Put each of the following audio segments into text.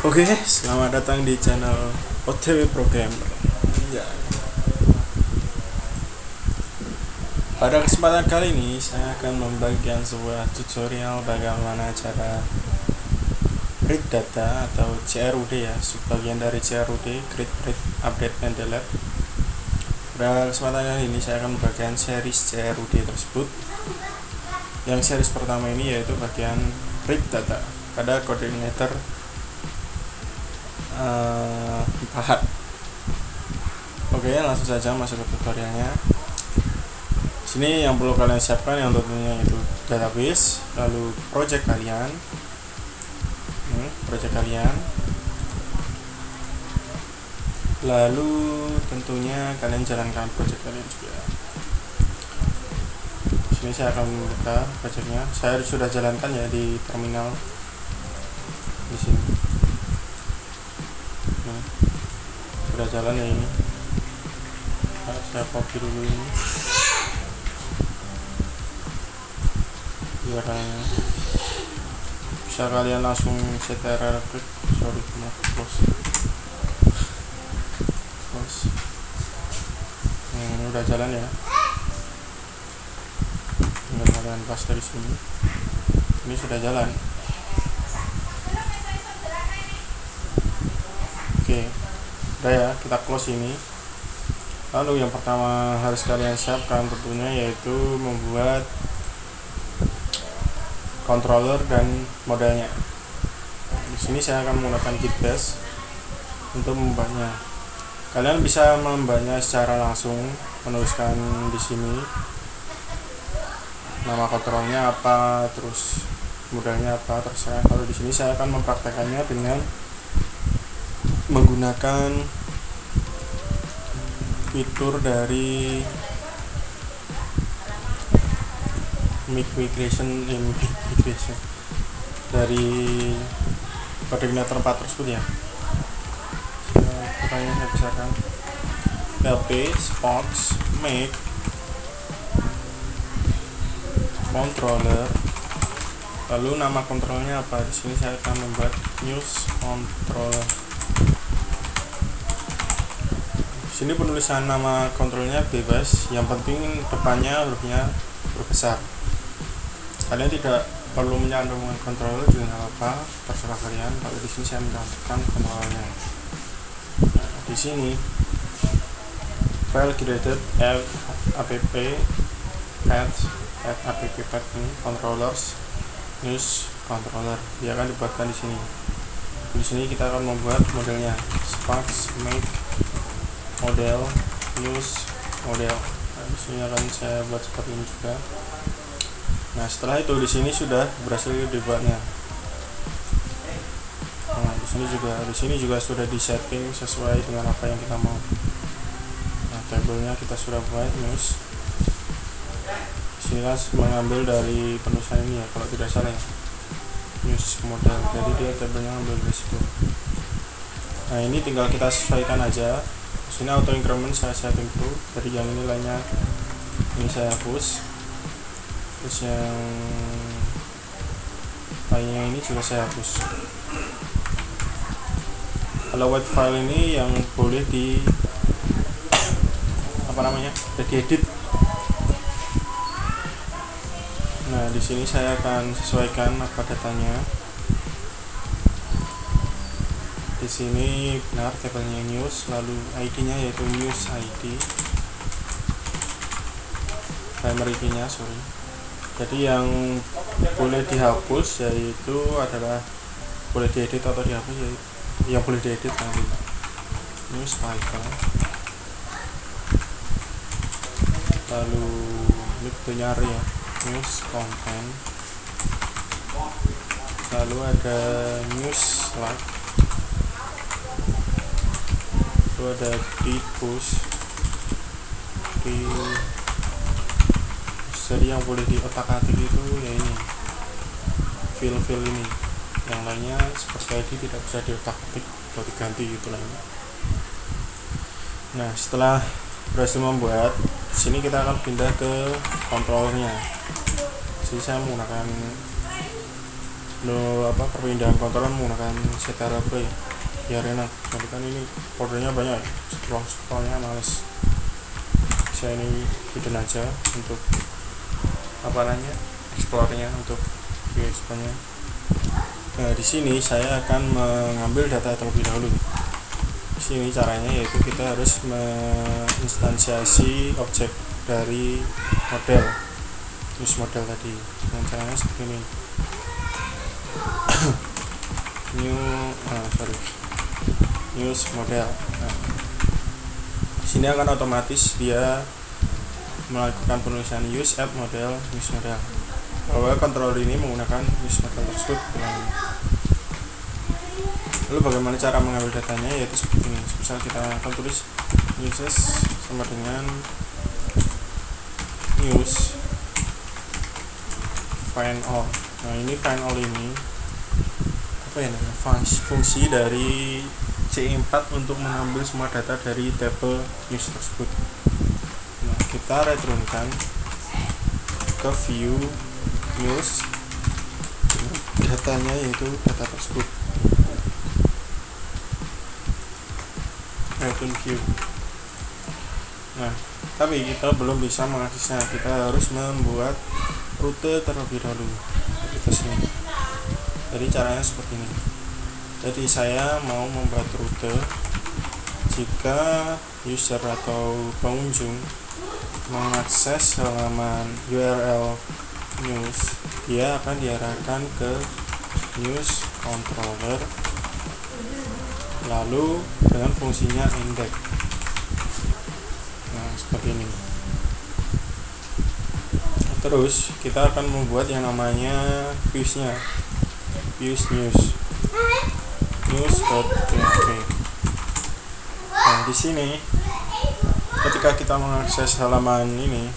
Oke, selamat datang di channel OTW Program. Ya. Pada kesempatan kali ini saya akan membagikan sebuah tutorial bagaimana cara read data atau CRUD ya, sebagian dari CRUD, create, read, update, and delete. Pada kesempatan kali ini saya akan membagikan series CRUD tersebut. Yang series pertama ini yaitu bagian read data pada koordinator 4. Oke, langsung saja masuk ke tutorialnya. Sini yang perlu kalian siapkan yang tentunya itu database, lalu project kalian, lalu tentunya kalian jalankan project kalian juga. Sini saya akan membuka projectnya. Saya sudah jalankan ya di terminal di sini. Sudah jalan ya ini. Saya copy dulu ini biar bisa kalian langsung secara klik. Sorry, close. Ini udah jalan ya. Tinggal kalian pas dari sini. Ini sudah jalan. Oke, udah ya, kita close ini. Lalu yang pertama harus kalian siapkan tentunya yaitu membuat controller dan modelnya. Di sini saya akan menggunakan Git Bash untuk membuatnya. Kalian bisa membuatnya secara langsung, menuliskan di sini nama kontrolnya apa, terus modelnya apa, terserah. Kalau di sini saya akan mempraktekannya dengan menggunakan fitur dari migration dari koordinator 4 tersebut ya. Saya besarkan lp sports make controller, lalu nama kontrolnya apa. Di sini saya akan membuat news controller. Sini penulisan nama kontrolnya bebas, yang penting depannya hurufnya berbesar. Kalian tidak perlu mencantumkan kontroler juga nggak apa-apa, terserah kalian. Kalau di sini saya mencantumkan kontrolnya. Nah, di sini file created app app ini controllers news controller, dia akan dibuatkan di sini. Di sini kita akan membuat modelnya Sparks make model news model. Nah, di sini akan saya buat seperti ini juga. Nah, setelah itu di sini sudah berhasil dibuatnya. Nah, di sini juga sudah disetting sesuai dengan apa yang kita mau. Nah, tabelnya kita sudah buat news. Sini mengambil dari penulisan ini ya, kalau tidak salah ya, news model. Jadi dia tabelnya ambil dari situ. Nah, ini tinggal kita sesuaikan aja. Sini auto increment saya setting dulu. Jadi yang ini lainnya ini saya hapus, terus yang lainnya ini juga saya hapus. Kalau white file ini yang boleh di diedit. Nah, di sini saya akan sesuaikan apa datanya. Di sini benar tabelnya news, lalu ID-nya yaitu news ID, primary key-nya sorry. Jadi yang boleh dihapus yaitu adalah boleh diedit atau dihapus, yaitu yang boleh diedit nanti news title, lalu ini benar ya, news content, lalu ada news slide, itu ada di push di. Jadi yang boleh di otak-atik itu ya ini fill ini, yang lainnya seperti ID tidak bisa di otak-atik atau diganti gitu lainnya. Nah, setelah berhasil membuat, di sini kita akan pindah ke kontrolnya. Sini saya menggunakan perpindahan kontrol menggunakan Cetera Pro ya, biar enak. Jadi kan ini foldernya banyak, scrollnya males. Saya ini hidden aja untuk explore-nya, untuk explore-nya. Nah, di sini saya akan mengambil data terlebih dahulu. Di sini caranya yaitu kita harus menginstansiasi objek dari use model tadi. Dengan caranya seperti ini. Use model. Nah, di sini akan otomatis dia melakukan penulisan use app model bahwa controller ini menggunakan use model tersebut. Lalu bagaimana cara mengambil datanya, yaitu seperti ini. Misal kita akan tulis uses sama dengan use find all. Nah, ini find all ini fungsi dari C4 untuk mengambil semua data dari tabel use tersebut. Nah, kita returnkan ke view news, datanya yaitu data tersebut, return view. Nah, tapi kita belum bisa mengaksesnya, kita harus membuat rute terlebih dahulu. Kita sini. Jadi caranya seperti ini. Jadi saya mau membuat rute jika user atau pengunjung mengakses halaman URL news, dia akan diarahkan ke news controller lalu dengan fungsinya index. Nah, seperti ini. Terus kita akan membuat yang namanya views-nya, views news.php. Nah, di sini ketika kita mengakses halaman ini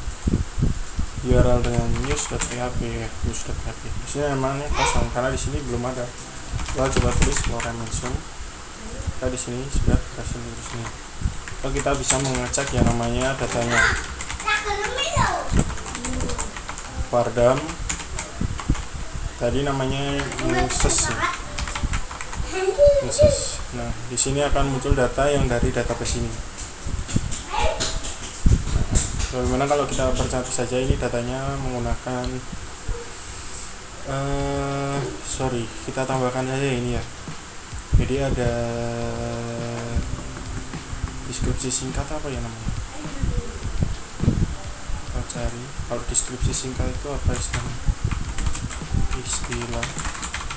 URL dengan news.php. Di sini memang kosong karena di sini belum ada. Kita coba tulis lorem ipsum. Kita di sini sudah kasih di sini. Kalau kita bisa mengecek yang namanya datanya. Vardam. Tadi namanya uses. Nah, di sini akan muncul data yang dari database ini. Bagaimana kalau kita percantik saja ini datanya menggunakan kita tambahkan saja ini ya. Jadi ada deskripsi singkat apa ya namanya? Kita cari. Kalau deskripsi singkat itu apa istilahnya?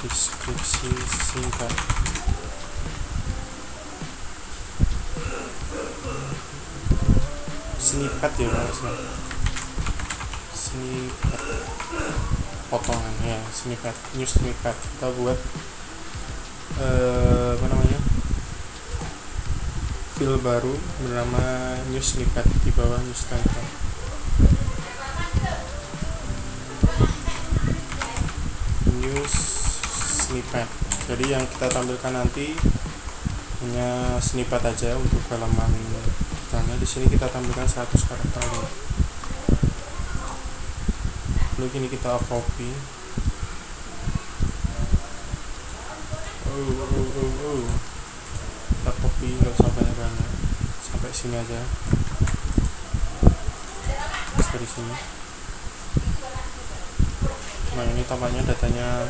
Deskripsi singkat. Snippet ya, snippet potongan ya, snippet, news snippet. Kita buat file baru bernama news snippet di bawah news snippet. News snippet. Jadi yang kita tampilkan nanti hanya snippet aja untuk halaman. Karena di sini kita tampilkan 100 karakter. Lalu ini kita copy. Kita copy, nggak usah banyak-banyak, sampai sini aja. Terus dari sini. Nah, ini tampaknya datanya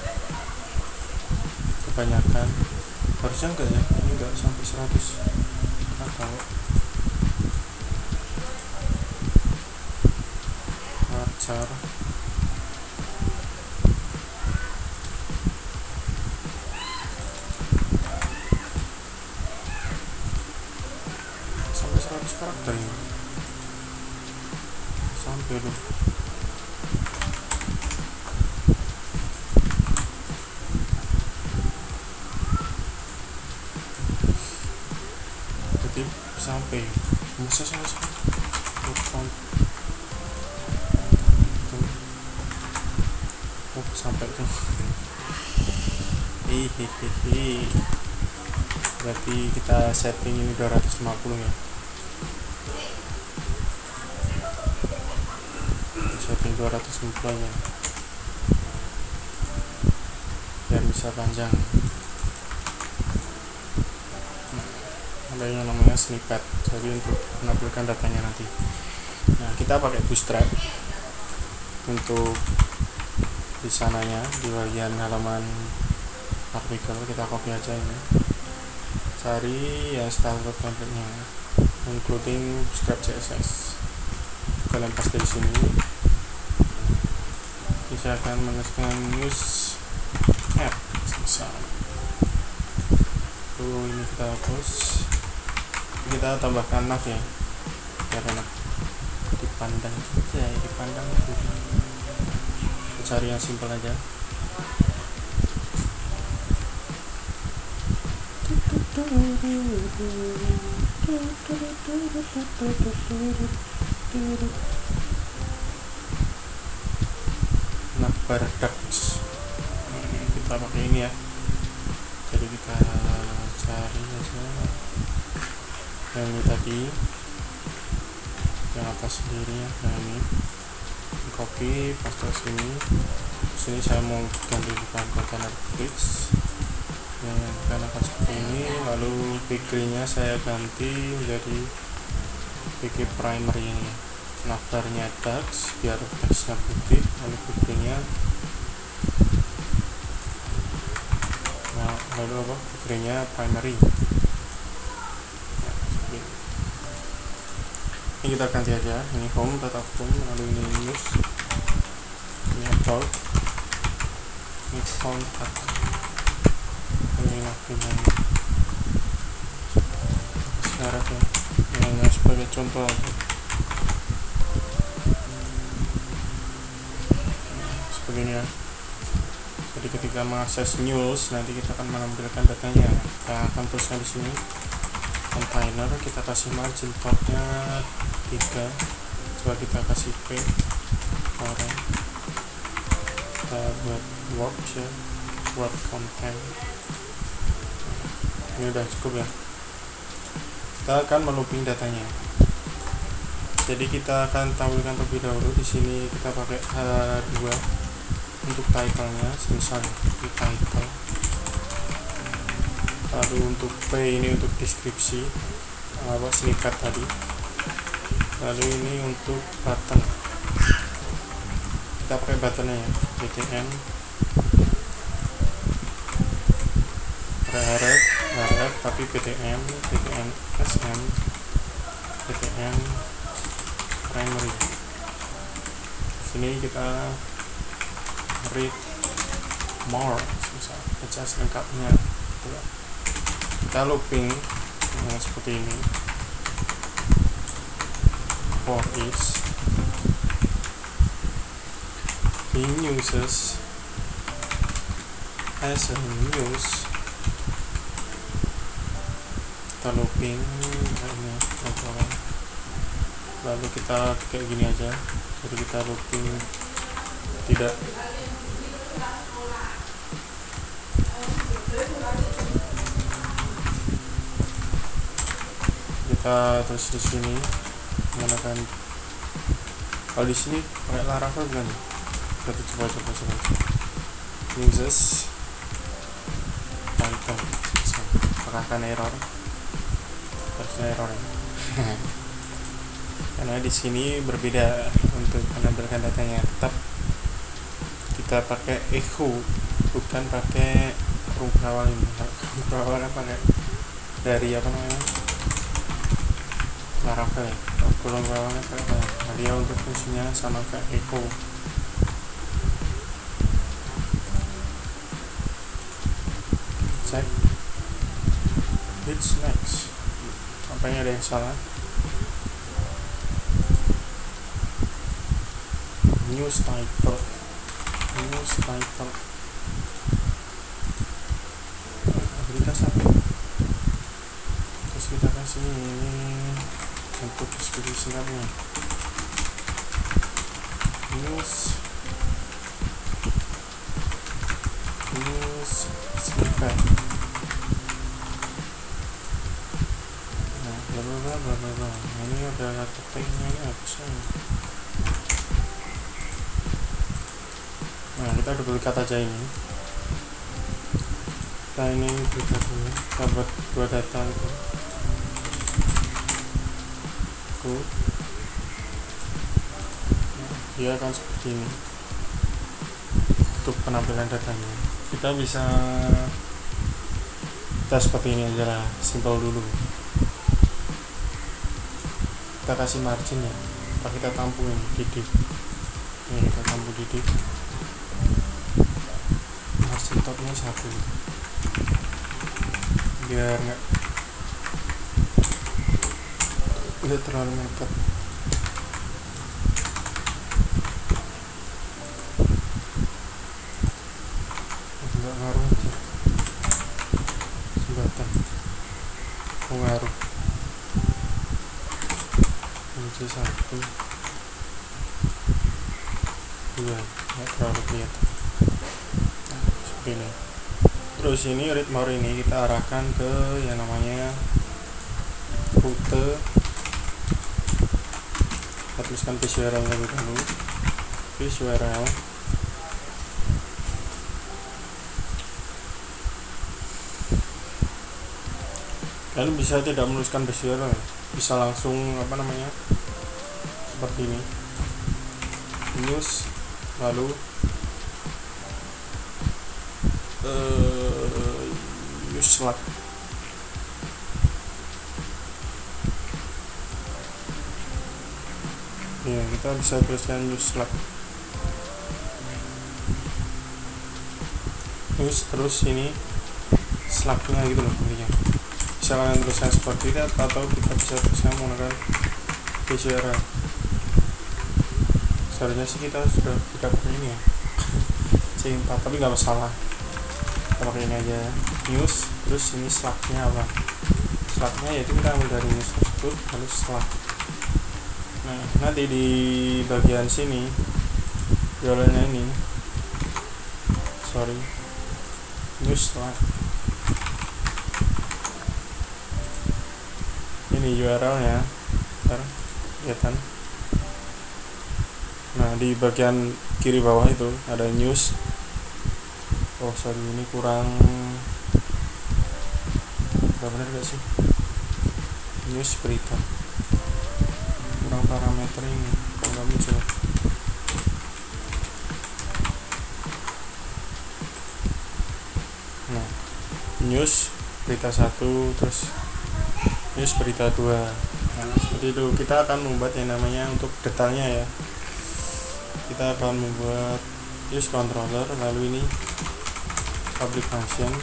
kebanyakan. Harusnya enggak ya, ini enggak sampai 100. Nggak tahu. Lancar. Sampai 100 karakter ini. Sampai loh. Jadi sampai bisa sampai sampai tuh. Berarti kita setting ini 250 ya. Setting 250 nya. Ya bisa panjang. Ada yang namanya snippet, jadi untuk menampilkan datanya nanti. Nah, kita pakai Bootstrap untuk di sananya, di bagian halaman artikel kita copy aja ini, cari ya standar template-nya, including Bootstrap CSS. Kalian paste di sini. Saya akan menuliskan news app misal. Ini kita hapus, kita tambahkan nav ya, biar enak dipandang aja, dipandang itu. Kita cari yang simpel aja. Navbar Dax, kita pakai ini ya, jadi kita cari aja yang ini tadi, yang atas sendiri ya, yang ini copy paste sini. Sini saya mau ganti bukan container fix, yang akan seperti ini. Lalu background-nya saya ganti menjadi background primary ini, navbarnya Dax biar teksnya putih, lalu background-nya lalu apa, background-nya primary. Ini kita ganti aja, ini home tetap home, lalu ini news, ini about, ini contact, ini navbarnya sekarang ya, yang sebagai contoh seperti ini ya. Jadi ketika mengakses news, nanti kita akan menampilkan datanya. Kita akan tuliskan di sini container, kita kasih margin top-nya 3, coba kita kasih P orang, kita buat word ya, word content. Ini udah cukup ya. Kita akan melooping datanya, jadi kita akan tampilkan terlebih dahulu. Di sini kita pakai H2 untuk title-nya, misal di title. Lalu untuk P ini untuk deskripsi apa snippet tadi. Lalu ini untuk button, kita pakai buttonnya ya, btn ref tapi btn sm btn primary. Sini kita read more, misal adjust lengkapnya. Kita looping seperti ini, for each he uses as a news. Kita looping ini, lalu kita kayak gini aja, jadi kita looping tidak kita terus di sini menggunakan, kalau di sini pakai Laravel bukan? Kita coba uses title, apakah akan error? Harusnya error ya. Karena di sini berbeda untuk menampilkan datanya, tetap kita pakai echo, bukan pakai huruf awal ini. Huruf awal pakai dari apa namanya, Laravel ya. Huruf awalnya pakai, nah dia untuk fungsinya sama kayak echo. Cek hits next, apanya ada yang salah. News title berita satu, terus kita kasih ini untuk deskripsi singkatnya, news snippet. Nah, bla ini ada tagnya, ini apa sih? Nah, kita duplikat aja ini, data ini berita dulu, dapat 2 data itu dia akan seperti ini untuk penampilan datanya. Kita bisa seperti ini aja lah, simple dulu. Kita kasih margin ya, kita tampung ini di div ini, kita tampung di div margin topnya 1 biar nggak terlalu mepet. Nggak ngaruh aja, jembatan pengaruh kunci 1 2 nggak terlalu kelihatan. Nah, seperti ini. Terus ini read more ini kita arahkan ke yang namanya rute. Kita tuliskan page URL terlebih dahulu, page URL. Lalu bisa tidak menuliskan page URL, bisa langsung seperti ini, news lalu news Slack. Ya, kita bisa tuliskan news Slack, news terus ini Slacknya gitu loh intinya. Bisa kalian tuliskan seperti itu atau kita bisa tuliskan menggunakan page URL. Seharusnya sih kita sudah tidak pakai ini ya, C4, tapi nggak masalah, kita pakai ini aja, news terus ini Slacknya apa, Slacknya yaitu kita ambil dari news tersebut lalu Slack. Nah, nanti di bagian sini URL-nya ini news Slack ini URL-nya kelihatan. Nah, di bagian kiri bawah itu ada news. Ini kurang, nggak benar gak sih, news berita kurang parameter ini, kalau nggak muncul. Nah, news berita 1 terus news berita 2. Nah, seperti itu. Kita akan membuat yang namanya untuk detailnya ya, kita akan membuat use controller, lalu ini public function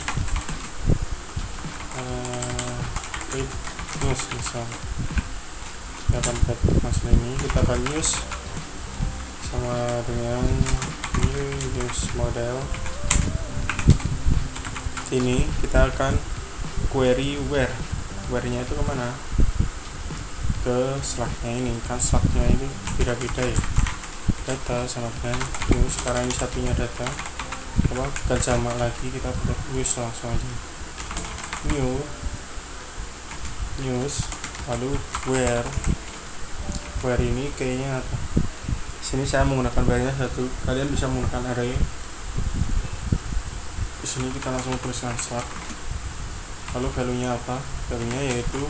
read news misal. Kita akan buat function ini, kita akan use sama dengan new news model. Ini kita akan query where-nya itu kemana, ke Slack-nya ini kan, Slack-nya ini beda-beda ya, data sama dengan news. Sekarang ini satunya data, bukan sama lagi, kita buat news langsung aja, news lalu where ini kayaknya apa, sini saya menggunakan where-nya 1, kalian bisa menggunakan array. Di sini kita langsung tuliskan Slack, lalu value-nya apa, value-nya yaitu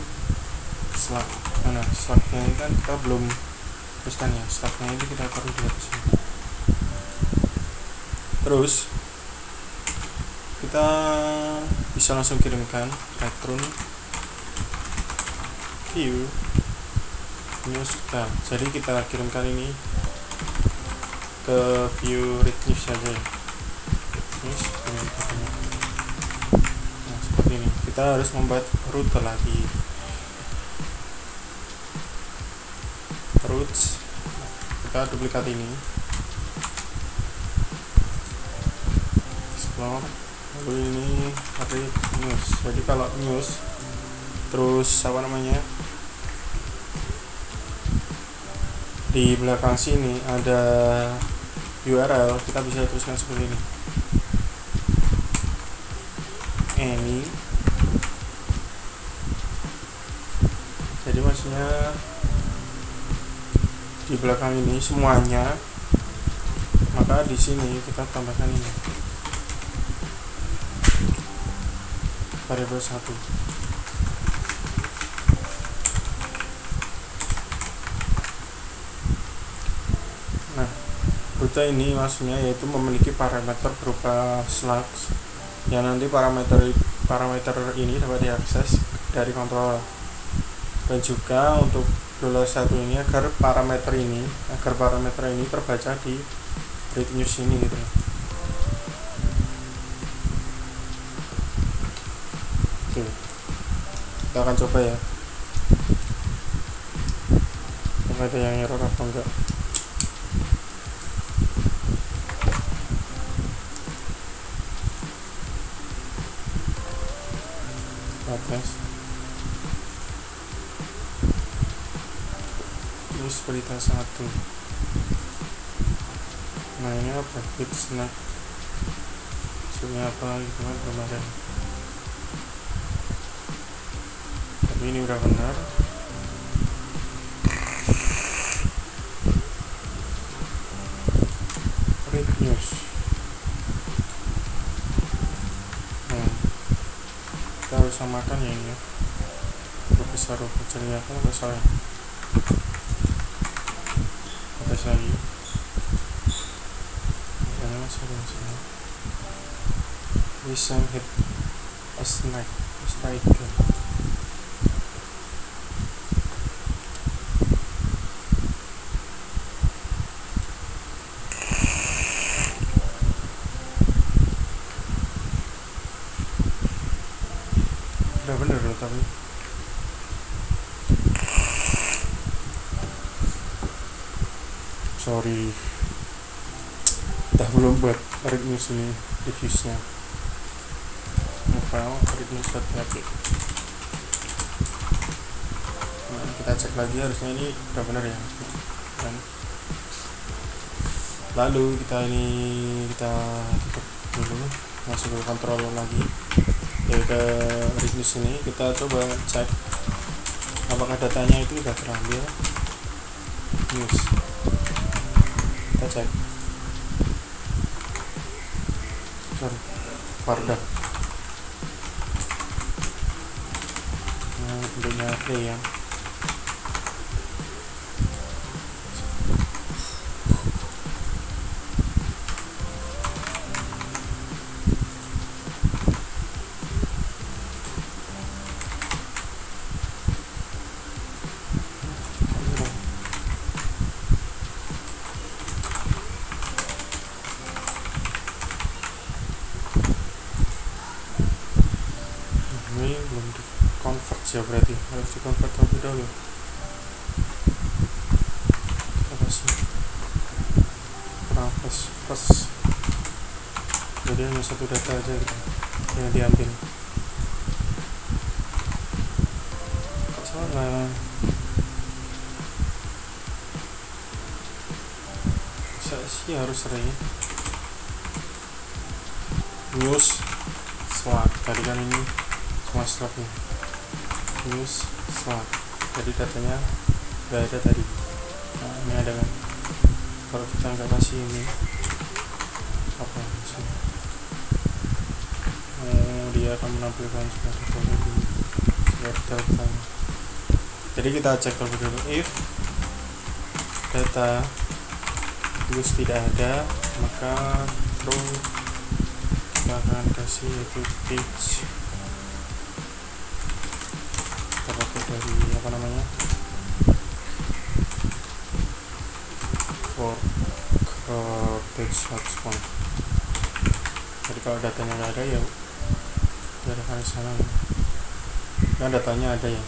Slack. Nah, Slack-nya ini kan kita belum tuliskan ya, Slack-nya ini kita taruh di atas sini. Terus kita bisa langsung kirimkan return view news. Nah, jadi kita kirimkan ini ke view read news saja ya, news ini. Nah, seperti ini. Kita harus membuat rute lagi, routes. Kita duplikat ini, explore, lalu ini read news. Jadi kalau news terus di belakang sini ada URL, kita bisa tuliskan seperti ini, any. Jadi maksudnya di belakang ini semuanya, maka di sini kita tambahkan ini variabel 1. Nah, rute ini maksudnya yaitu memiliki parameter berupa slugs yang nanti parameter ini dapat diakses dari controller, dan juga untuk $1 ini agar parameter ini terbaca di read news ini gitu. Oke, kita akan coba ya apakah ada yang error apa enggak. Tes terus berita 1. Nah ini apa, hit snack maksudnya apa gitu kan, belum ada, tapi ini udah benar. Read news. Nah, kita harus samakan ya ini ya, huruf besar huruf kecilnya kan nggak salah. Tes lagi, makanya masih ada yang salah. Listen hit a snack tiger. Udah bener loh, tapi sorry, kita belum buat read news ini reviewsnya. File read news.php. Nah, kita cek lagi, harusnya ini udah benar ya kan? Lalu kita tutup dulu, masuk ke controller lagi ya, ke read news ini. Kita coba cek apakah datanya itu sudah terambil news. Kita cek Varda. Nah, bentuknya play ya. Ini belum di convert ya, berarti harus di convert terlebih dahulu. Kita kasih kurang plus, jadi hanya satu data aja gitu yang diambil. Salah, saya sih harus read news slug. Tadi kan ini semua slugnya news slug, jadi datanya nggak ada tadi. Nah ini ada kan, kalau kita nggak kasih ini apa sih, dia akan menampilkan sebagai data. Jadi kita cek terlebih dulu, if data news tidak ada, maka true, kita akan kasih yaitu page. Kita pakai dari apa namanya, for page hotspot. Jadi kalau datanya nggak ada ya dari sana, kan datanya ada ya.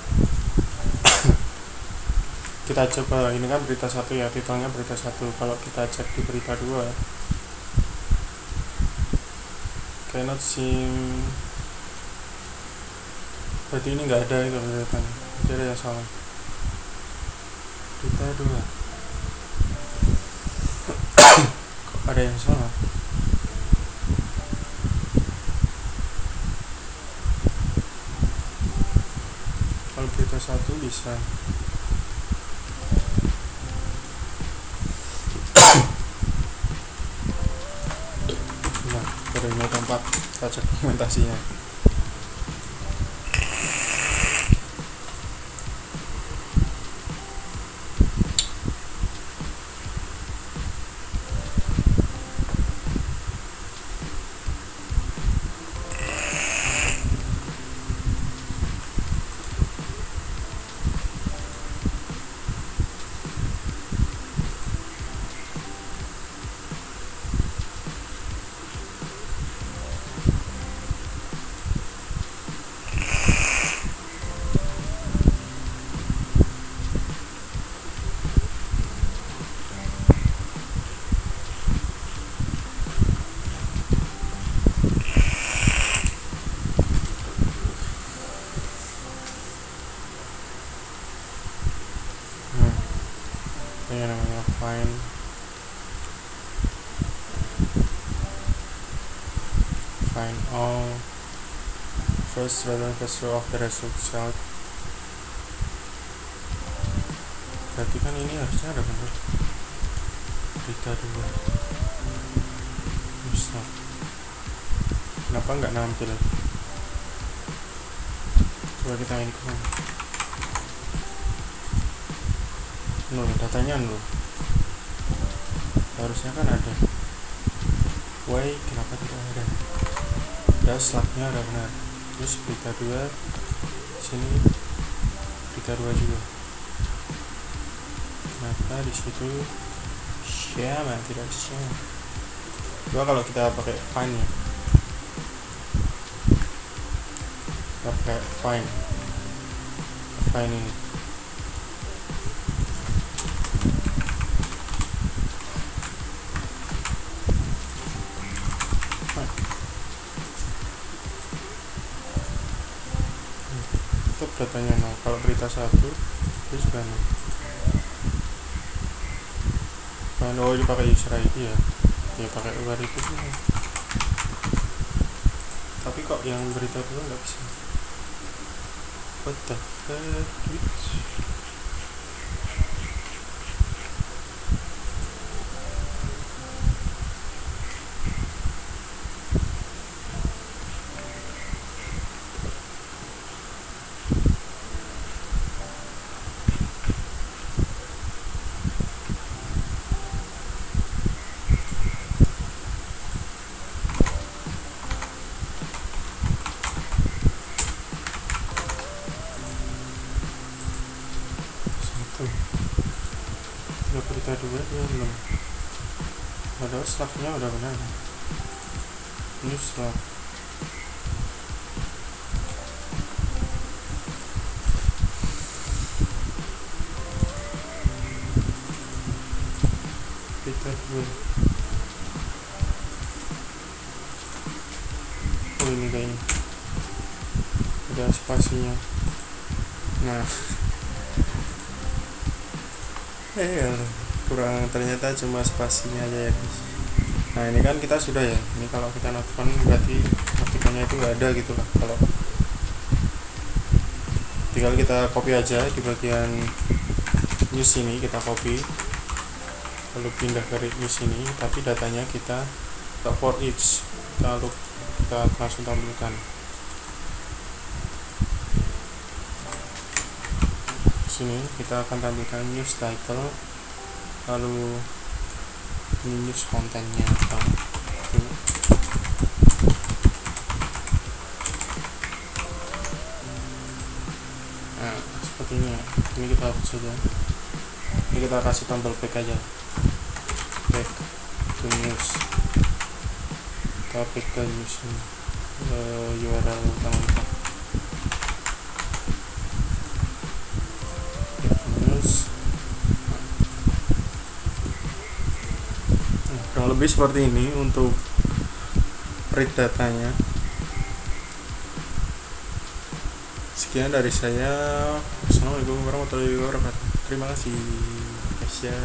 Kita coba, ini kan berita 1 ya, titelnya berita 1. Kalau kita cek di berita 2, cannot seem, berarti ini nggak ada itu beritanya, jadi ada yang salah. Berita 2 kok ada yang salah. Kalau berita 1 bisa. Nah, barunya tempat kita cek dokumentasinya. find all first row of the result. Berarti kan ini harusnya ada benar berita 2 Musnah. Kenapa nggak nampil? Coba kita ini kemana? Datanya harusnya kan ada. Why kenapa tidak ada? Ya slagnya ada benar. Terus berita 2 sini, berita 2 juga. Kenapa di situ share tidak share? Coba kalau kita pakai find ya, kita pakai find ini. Datanya kalau berita 1 itu sudah ini pakai user ID ya pakai luar itu sih. Tapi kok yang berita 2 nggak bisa? What the heck? Berita 2 dia belum, padahal slagnya udah benar. Ini slag berita 2. Ini kayaknya ada spasinya. Nah kurang, ternyata cuma spasinya aja ya guys. Nah ini kan kita sudah ya, ini kalau kita notifkan berarti notifikannya itu nggak ada gitu lah. Kalau tinggal kita copy aja di bagian news ini, kita copy lalu pindah ke read news ini, tapi datanya kita for each, lalu kita langsung tampilkan. Sini kita akan tampilkan news title, lalu ini news kontennya apa. Nah seperti ini ya. Ini kita hapus saja, ini kita kasih tombol back aja, back to news. Kita back ke news ini, URL utama. Kurang lebih seperti ini untuk read datanya. Sekian dari saya. Assalamualaikum warahmatullahi wabarakatuh. Terima kasih guys ya.